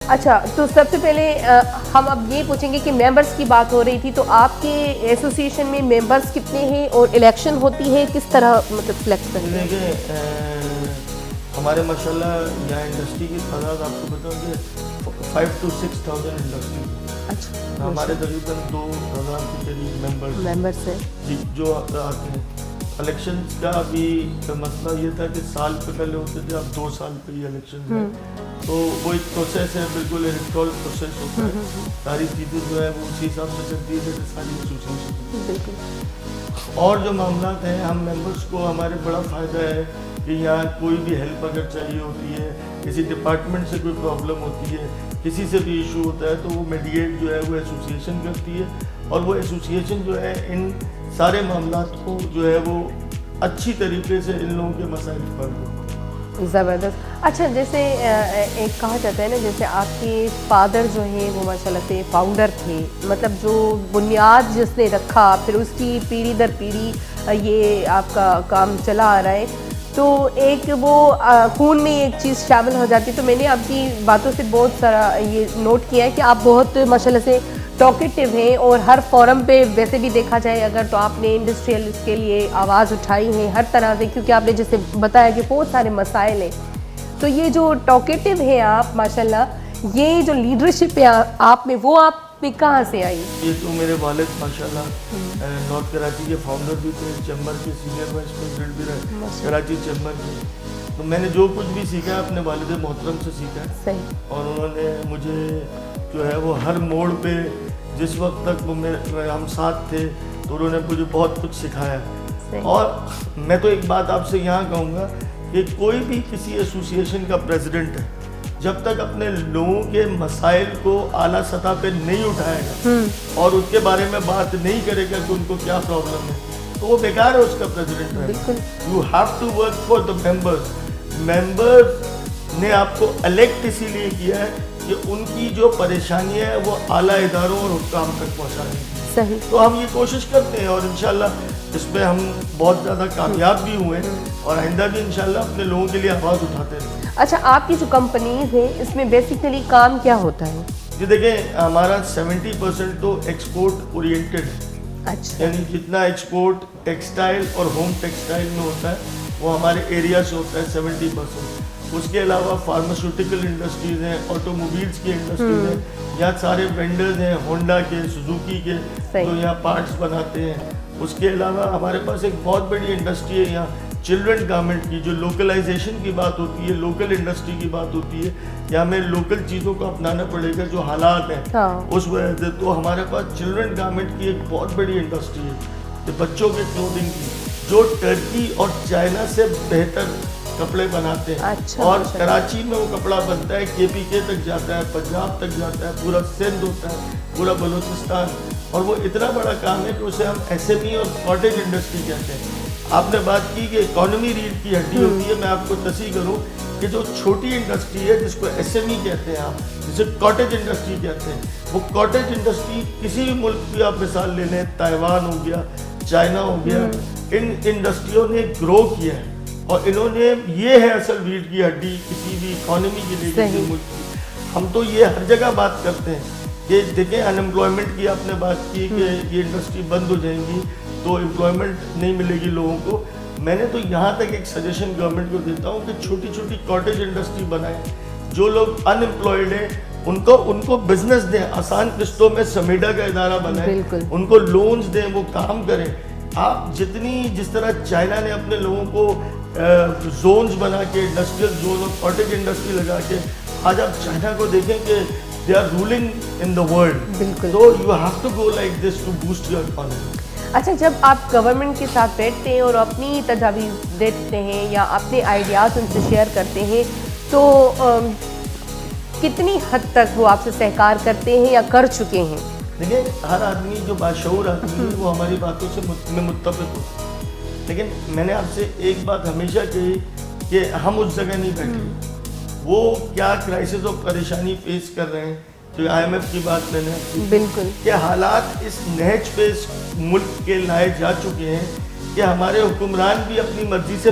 اچھا تو سب سے پہلے ہم اب یہ پوچھیں گے کہ ممبرس کی بات ہو رہی تھی، تو آپ کے ایسوسیشن میں ممبرس کتنے ہیں اور الیکشن ہوتی ہے کس طرح مطلب سلیکٹ کرتے ہیں؟ دیکھیں ہمارے ماشاءاللہ یہاں انڈسٹری کی تعداد آپ کو بتاؤں کہ 5,000 to 6,000 انڈسٹری، اچھا ہمارے تقریباً 2,000 کے قریب ممبرس ہیں جی جو آتے ہیں۔ الیکشن کا بھی مسئلہ یہ تھا کہ سال پہ پہلے ہوتے تھے، اب 2 سال پہ یہ الیکشن ہے، تو وہ ایک پروسیس ہے، بالکل الیکٹرول پروسیس ہوتا ہے، ساری چیزیں جو ہے وہ اسی حساب سے چلتی ہے جیسے ساری ایسوسیشن۔ بالکل۔ اور جو معاملات ہیں ہم ممبرس کو ہمارے بڑا فائدہ ہے کہ یہاں کوئی بھی ہیلپ اگر چاہیے ہوتی ہے، کسی ڈپارٹمنٹ سے کوئی پرابلم ہوتی ہے، کسی سے بھی ایشو ہوتا ہے، تو وہ میڈیٹ جو ہے وہ ایسوسیشن کرتی ہے، اور وہ ایسوسیشن جو ہے ان سارے معاملات کو جو ہے وہ اچھی طریقے سے ان لوگوں کے مسائل پر۔ زبردست۔ اچھا جیسے ایک کہا جاتا ہے نا، جیسے آپ کے فادر جو ہیں وہ ماشاءاللہ سے فاؤنڈر تھے، مطلب جو بنیاد جس نے رکھا، پھر اس کی پیڑھی در پیڑھی یہ آپ کا کام چلا آ رہا ہے، تو ایک وہ خون میں ایک چیز شامل ہو جاتی ہے۔ تو میں نے آپ کی باتوں سے بہت سارا یہ نوٹ کیا ہے کہ آپ بہت ماشاءاللہ سے ٹاکیٹیو ہیں، اور ہر فورم پہ ویسے بھی دیکھا جائے اگر تو آپ نے انڈسٹریلسٹ کے لیے آواز اٹھائی ہے ہر طرح سے، کیونکہ آپ نے جیسے بتایا کہ بہت سارے مسائل ہیں، تو یہ جو ٹاکیٹیو ہیں آپ ماشاءاللہ، یہ جو لیڈرشپ ہے آپ میں، وہ آپ میں کہاں سے آئی؟ یہ تو میرے والد ماشاءاللہ نارتھ کراچی کے فاؤنڈر بھی تھے، چیمبر کے سینئر وائس پریزیڈنٹ بھی رہے کراچی چیمبر کے، تو میں نے جو کچھ بھی سیکھا ہے اپنے والد محترم سے سیکھا ہے، صحیح۔ اور انہوں نے مجھے جو ہے وہ ہر موڑ پہ جس وقت تک وہ ہم ساتھ تھے تو انہوں نے مجھے بہت کچھ سکھایا۔ اور میں تو ایک بات آپ سے یہاں کہوں گا کہ کوئی بھی کسی ایسوسیشن کا پریزیڈنٹ ہے، جب تک اپنے لوگوں کے مسائل کو اعلیٰ سطح پہ نہیں اٹھائے گا اور اس کے بارے میں بات نہیں کرے گا کہ ان کو کیا پرابلم ہے، تو وہ بیکار ہے اس کا پریزیڈنٹ ہے۔ You have to work for the members. Members نے آپ کو الیکٹ اسی لیے کیا ہے کہ ان کی جو پریشانیاں ہیں وہ اعلیٰ اداروں اور حکام تک پہنچانے کی۔ صحیح۔ تو ہم یہ کوشش کرتے ہیں، اور انشاءاللہ اس پہ ہم بہت زیادہ کامیاب بھی ہوئے ہیں، اور آئندہ بھی انشاءاللہ اپنے لوگوں کے لیے آواز اٹھاتے رہیں۔ اچھا آپ کی جو کمپنیز ہیں اس میں بیسیکلی کام کیا ہوتا ہے؟ جی دیکھیں ہمارا 70% تو ایکسپورٹ اورینٹڈ ہے، اچھا، یعنی جتنا ایکسپورٹ ٹیکسٹائل اور ہوم ٹیکسٹائل میں ہوتا ہے وہ ہمارے ایریا سے ہوتا ہے 70%۔ اس کے علاوہ فارماسیوٹیکل انڈسٹریز ہیں، آٹو موبائلس کی انڈسٹریز ہیں، یہاں سارے وینڈرز ہیں ہونڈا کے، سوزوکی کے، جو یہاں پارٹس بناتے ہیں۔ اس کے علاوہ ہمارے پاس ایک بہت بڑی انڈسٹری ہے یہاں چلڈرن گارمنٹ کی، جو لوکلائزیشن کی بات ہوتی ہے، لوکل انڈسٹری کی بات ہوتی ہے، یا ہمیں لوکل چیزوں کو اپنانا پڑے گا جو حالات ہیں اس وجہ سے، تو ہمارے پاس چلڈرن گارمنٹ کی ایک بہت بڑی انڈسٹری ہے کہ بچوں کے کلودنگ کی، جو ٹرکی اور چائنا سے بہتر کپڑے بناتے ہیں، اور کراچی میں وہ کپڑا بنتا ہے، KPK تک جاتا ہے، پنجاب تک جاتا ہے، پورا سندھ ہوتا ہے، پورا بلوچستان، اور وہ اتنا بڑا کام ہے کہ اسے ہم SME اور کاٹیج انڈسٹری کہتے ہیں۔ آپ نے بات کی کہ اکانومی ریڑھ کی ہڈی ہوتی ہے، میں آپ کو تصحیح کروں کہ جو چھوٹی انڈسٹری ہے جس کو SME کہتے ہیں آپ، جسے کاٹیج انڈسٹری کہتے ہیں، وہ کاٹیج انڈسٹری کسی بھی ملک کی آپ مثال لے لیں، تائیوان ہو گیا، چائنا ہو گیا، ان انڈسٹریوں نے گرو کیا ہے، اور انہوں نے یہ ہے اصل ریڑھ کی ہڈی کسی بھی اکانومی کے لیے کسی ملک کی۔ ہم تو یہ ہر جگہ بات کرتے ہیں کہ دیکھیں انمپلائمنٹ کی آپ نے بات کی کہ یہ انڈسٹری بند ہو جائیں گی تو امپلائمنٹ نہیں ملے گی لوگوں کو۔ میں نے تو یہاں تک ایک سجیشن گورنمنٹ کو دیتا ہوں کہ چھوٹی چھوٹی کاٹیج انڈسٹری بنائیں، جو لوگ ان امپلائڈ ہیں ان کو بزنس دیں، آسان قسطوں میں سمیڈا کا ادارہ بنائیں، ان کو لونز دیں، وہ کام کریں۔ آپ جس طرح چائنا نے اپنے لوگوں کو زونز بنا کے، انڈسٹریل زون اور کاٹیج انڈسٹری لگا کے، آج آپ چائنا کو دیکھیں کہ they are ruling in the world. So you have to go like this to boost your economy. اچھا جب آپ گورنمنٹ کے ساتھ بیٹھتے ہیں اور اپنی تجاویز دیتے ہیں یا اپنے آئیڈیاز ان سے شیئر کرتے ہیں، تو کتنی حد تک وہ آپ سے سہکار کرتے ہیں یا کر چکے ہیں؟ دیکھیں ہر آدمی جو باشعور آدمی ہے وہ ہماری باتوں سے متفق ہوتا ہے، لیکن میں نے آپ سے ایک بات ہمیشہ کہی کہ ہم اس جگہ نہیں بیٹھے، وہ کیا کرائسس اور پریشانی فیس کر رہے ہیں، تو IMF کی بات میں نے بالکل کہ حالات اس نہج پہ اس ملک کے لائے جا چکے ہیں کہ ہمارے حکمران بھی اپنی مرضی سے